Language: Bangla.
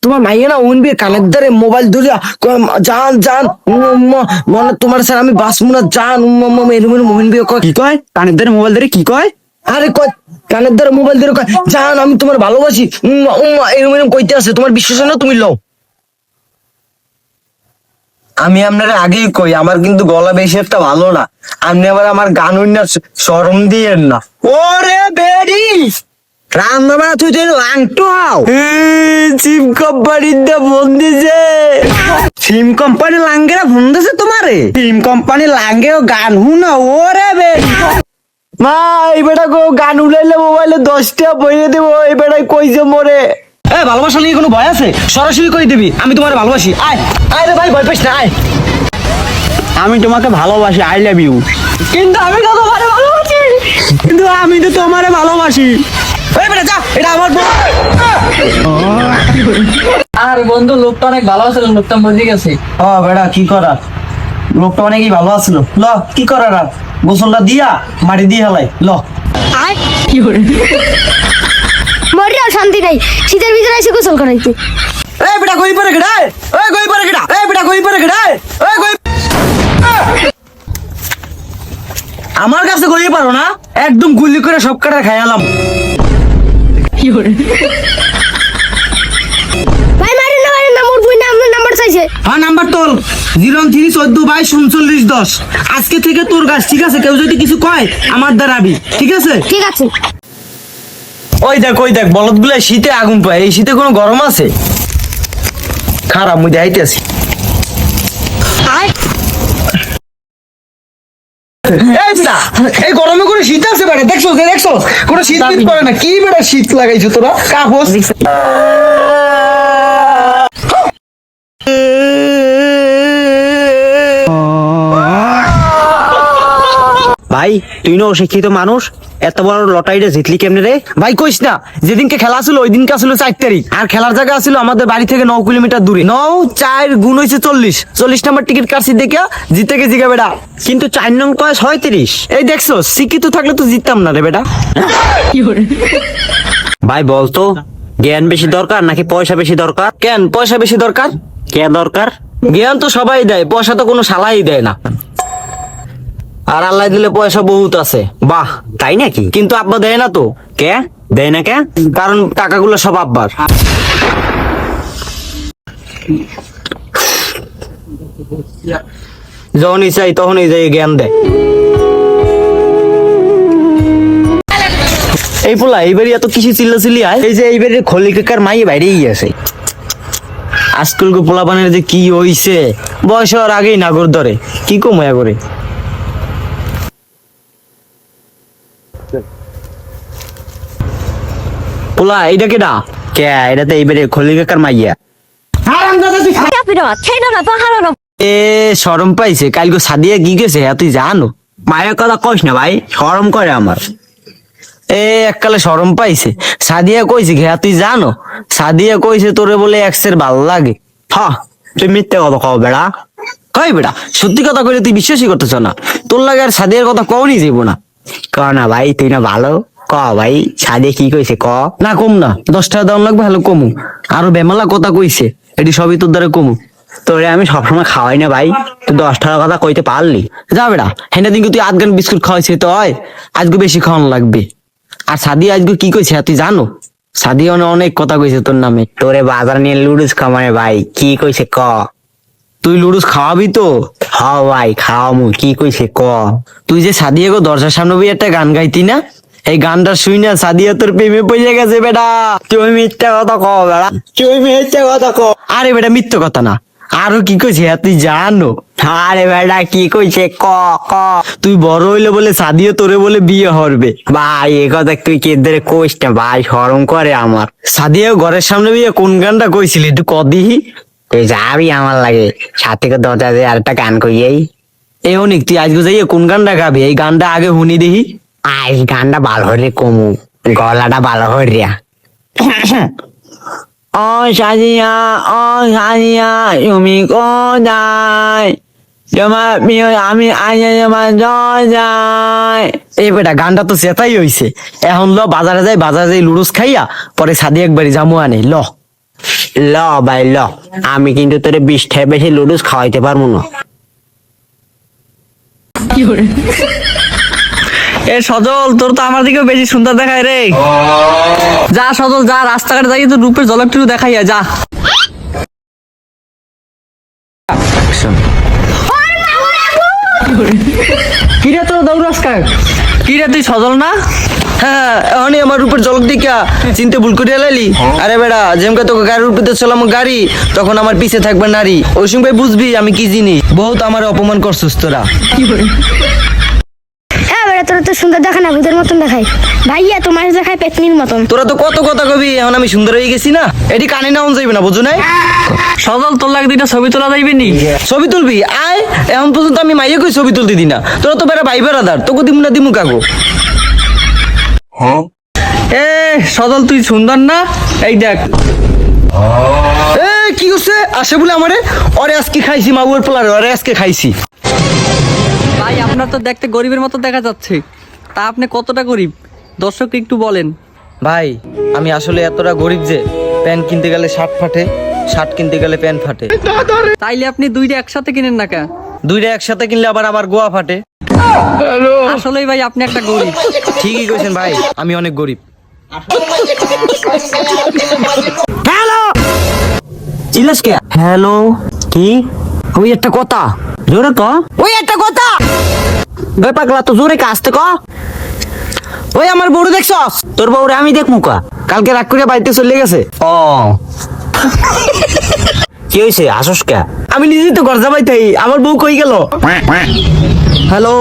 তোমার মাইয়া না উনবি কানের ধরে মোবাইল ধরে জান জান মনে তোমার স্যার আমি বাঁচবো না জান উনবি কি কয় কানের ধরে মোবাইল ধরে কি কয়? আরে কয় কানের ধরে মোবাইল ধরে কয় জান আমি তোমার ভালোবাসি এরকম কইতে আছে। তোমার বিশ্বাস হয় না তুমি লও। আমি আপনার আগেই কই আমার কিন্তু গলা বেশি একটা ভালো না। আপনি আবার আমার গান না শরম দিয়েন না। ওরে বেডি রান্না তুই তো আংটো হাও চিপ কোম্পানির দা ফোন দিছে। সিম কোম্পানি লাঙ্গেরা ফোন দিছে তোমারে? সিম কোম্পানি লাঙ্গেও গান হুনা। ওরে বেডি মা এই বেটা গো গান উড়াইলে মোবাইলে 10 টাকা বইয়ে দেবো। এই বেটাই কইছে মোরে। এ ভালোবাসা নিয়ে কোনো ভয় আছে? সরাসরি কই দিবি আমি তোমার ভালোবাসি। আয় আয় রে ভাই ভয় পাইস না আয়। আমি তোমাকে ভালোবাসি, আই লাভ ইউ। কিন্তু আমি তো তোমারে ভালোবাসি। কিন্তু আমি তো তোমারে ভালোবাসি। এই বেটা যা এটা আমার বউ। আর বন্ধু লোকটা অনেক ভালো আছে, লোকটা মরে গেছে। ও বেটা কি করার, লোকটা অনেকই ভালো আছিল। ল কি করার আর গোসলটা দিয়া মাটি দিয়ে হেলাই ল। মরিয়াও শান্তি নাই, শীতের ভিতরে এসে গোসল করাইতে। এই বেটা কই পড়ে গেড়া, এই কই পড়ে গেড়া, এই বেটা কই পড়ে গেড়া, এই কই। আমার কাছে গড়িয়ে পারো না, একদম গুলি করে সব কাটা খাইলাম। ভাই মারেন না মোর বই না আমার নাম্বার চাইছে। হ্যাঁ নাম্বার তোল 034223910। আজকে থেকে তোর গাছ, ঠিক আছে? কেউ যদি কিছু কয় আমার দাঁড়াবি, ঠিক আছে? ঠিক আছে। ওই দেখ বলদ গুলা শীতে আগুন পায়। এই শীতে কোনো গরম আছে? খারাপ মুই দেখাইতে আছি। এই না এই গরমে কোনো শীত আছে বেটা? দেখছো কোনো শীত পড়ে না। কি বেটা শীত লাগাইছো তোরা কাগজ? ভাই তুই না অশিক্ষিত মানুষ, এত বড় লটারিটা জিতলি কেমনে রে? ভাই কইস না, যেদিনকে খেলা ছিল ওই দিনকে ছিল 4 তারিখ, আর খেলার জায়গা ছিল আমাদের বাড়ি থেকে 9 কিলোমিটার দূরে। 9 4 গুণ হয়েছে 40 নাম্বার টিকিট কাটছি দেখে জিতে গেছি গে বেটা। কিন্তু 4 নং কয় 36। এই দেখছো শিক্ষিত থাকলে তো জিততাম না রে বেটা। ভাই বলতো জ্ঞান বেশি দরকার নাকি পয়সা বেশি দরকার? কেন পয়সা বেশি দরকার? কে দরকার? জ্ঞান তো সবাই দেয়, পয়সা তো কোনো শালাই দেয় না। আর আল্লাহ দিলে পয়সা বহুত আছে। বাহ তাই নাকি? কিন্তু আব্বা দেয় না তো। কে দেয় না কে? কারণ টাকাগুলো সব আব্বার। যখনই চাই তখনই যাই জ্ঞান দেয়। এই পোলা এইবারই এত কিছু চিল্লাচিল্লি আয়। এই যে এইবারে খলি কাকার মাই বাইরেই আছে। আজকাল পোলা পানের যে কি হইছে, বয়স হওয়ার আগেই নাগর ধরে। কি কময়া করে পোলা এইটা কেডা? কে এটা তো এইবারে খলি কাকার মাইয়া। এ শরম পাইছে, কালকে সাদিয়া কি গেছে তুই জানো? মায়ের কথা কইস না ভাই, শরম করে আমার। এ এককালে শরম পাইছে। সাদিয়া কইছে ঘে তুই জানো? সাদিয়া কইছে তোরে বলে এক্সের ভাল লাগে। হ্যাঁ তুই মিথ্যে কথা কও বেড়া। কই বেটা সত্যি কথা কইলে তুই বিশ্বাসই করতেছ না। তোর লাগে আর সাদিয়ার কথা কওনি যাইব না। ক না ভাই, তুই না ভালো, ক ভাই সাদে কি কইছে ক। না কম না, 10 টাকা দাম লাগবে হলে কমু। আরো বেমালা কথা কইছে, এটি সবই তোর দ্বারা কমু। তোরে আমি সবসময় খাওয়াই না ভাই, তুই 10 টাকার কথা কইতে পারলি? যা বেটা, হেনা দিন তুই আধগান বিস্কুট খাওয়াইছে তো হয়, আজকে বেশি খাওয়ানো লাগবে। আর সাদিয়া আজকে কি কইছে তুই জানো? সাদিয়া অনেক কথা কইছে তোর নামে। তোরে বাজার নিয়ে লুডুস খামারে ভাই, কি কইছে ক। তুই লুডুস খাওয়াবি তো? হ ভাই খাওয়ামু, কি কইছে ক। তুই যে সাদিয়া গো দরজার সামনে বই একটা গান গাইতি না, এই গানটা শুই না সাদিয়া তোর প্রেমে পড়ে গেছে বেটা। তুই মিথ্যা কথা ক বেড়া, তুই মিথ্যা কথা ক। আরে বেটা মিথ্যে কথা না, আরো কি কইছে তুই জানো? আরে বেড়া কি কইছে ক ক। তুই বড় হইলে বলে সাদিয়া তোরে বলে বিয়ে হরবে। ভাই এ কথা তুই কে ধরে কইস না ভাই, শরম করে আমার। সাদিয়া ঘরের সামনে বিয়ে কোন গানটা কইছিলি একটু কদিহি? তুই যাবি আমার লাগে সাথে করে 10,000 আর একটা গান কইয়েই। এ অনেক তুই আজকে যাইয়ে কোন গানটা গাবি? এই গানটা আগে শুনি দেখি। আই গানটা ভালো হরে কমু, গলাটা ভালো হরিয়া। ও সাদিয়া তুমি কোথায়? তোমার প্রিয় আমি আইয়া তোমার দরজায়। এই বেটা গানটা তো সেটাই হইছে। এখন ল বাজারে যাই লুডুস খাইয়া পরে সাদিয়া একবারই জামু আনে ল। ল ভাই ল, আমি কিন্তু তোরে 20টায় বেশি লুডুস খাওয়াইতে পারবো না। এ সজল, তোর তো আমার দিকেও বেশি সুন্দর দেখায় রে। যা সজল যা, রাস্তাঘাটে যাই তো রূপের ঝলকটুকু দেখাইয়া যা। কিরে তোর দৌড়াস কাক? কিরে তুই সজল না? হ্যাঁ, এখনই আমার রূপের ঝলক দেখা চিনতে ভুল করে লাইলি। আরে বেড়া, যেমকে তোকে গাড়ির উপরে চলাম গাড়ি, তখন আমার পিছে থাকবে নারী। ওই সময় বুঝবি আমি কি জিনিস। বহুত আমার অপমান করছিস তোরা। হ্যাঁ বেটা, তোরা তো সুন্দর দেখা না, ভূতের মতন দেখায়। ভাইয়া তোমার দেখায় পেতনির মতন। তোরা তো কত কথা কবি, এখন আমি সুন্দর হয়ে গেছি না, এটি কানে নাও যাইবে না, বুঝো নাই? সজল, তোর লাগে দুইটা ছবি তোলা যাইবে নি? ছবি তুলবি আয়, এখন পর্যন্ত আমি মাইয়ে কই ছবি তুলতে দি না। তোরা তো বেড়া ভাই বেড়াদার, তোকে দিমু না দিমু কাগো। এ সজল, তুই সুন্দর না? এই দেখ। এ কি করছে আসে বলে আমারে? ওরে আজকে খাইছি মাবুর পোলারে, ওরে আজকে খাইছি। ভাই, আপনার তো দেখতে গরিবের মতো দেখা যাচ্ছে, তা আপনি কতটা গরিব দর্শককে একটু বলেন। ভাই, আমি আসলে এতটা গরিব যে প্যান্ট কিনতে গেলে শার্ট ফাটে, শার্ট কিনতে গেলে প্যান্ট ফাটে। তাইলে আপনি দুইটা একসাথে কিনেন না কা? দুইটা একসাথে কিনলে আবার আমার গোয়া ফাটে। আসলেই ভাই আপনি একটা গরিব। ঠিকই কইছেন ভাই, আমি অনেক গরিব। হ্যালো, চিল্লাস কে? হ্যালো, কি? ওই একটা কথা জোরে ক। ওই একটা কথা, ওই পাগলা তো জোরে কা, আসতে ক। ওই আমার বউরে দেখছস? তোর বউরে আমি দেখমু কা? কালকে রাগ করে বাড়িতে চলে গেছে। ও, কি হইছে আসস কে? আমি নিজেই তো ঘর যাবাই তাই, আমার বউ কই গেল? হ্যালো।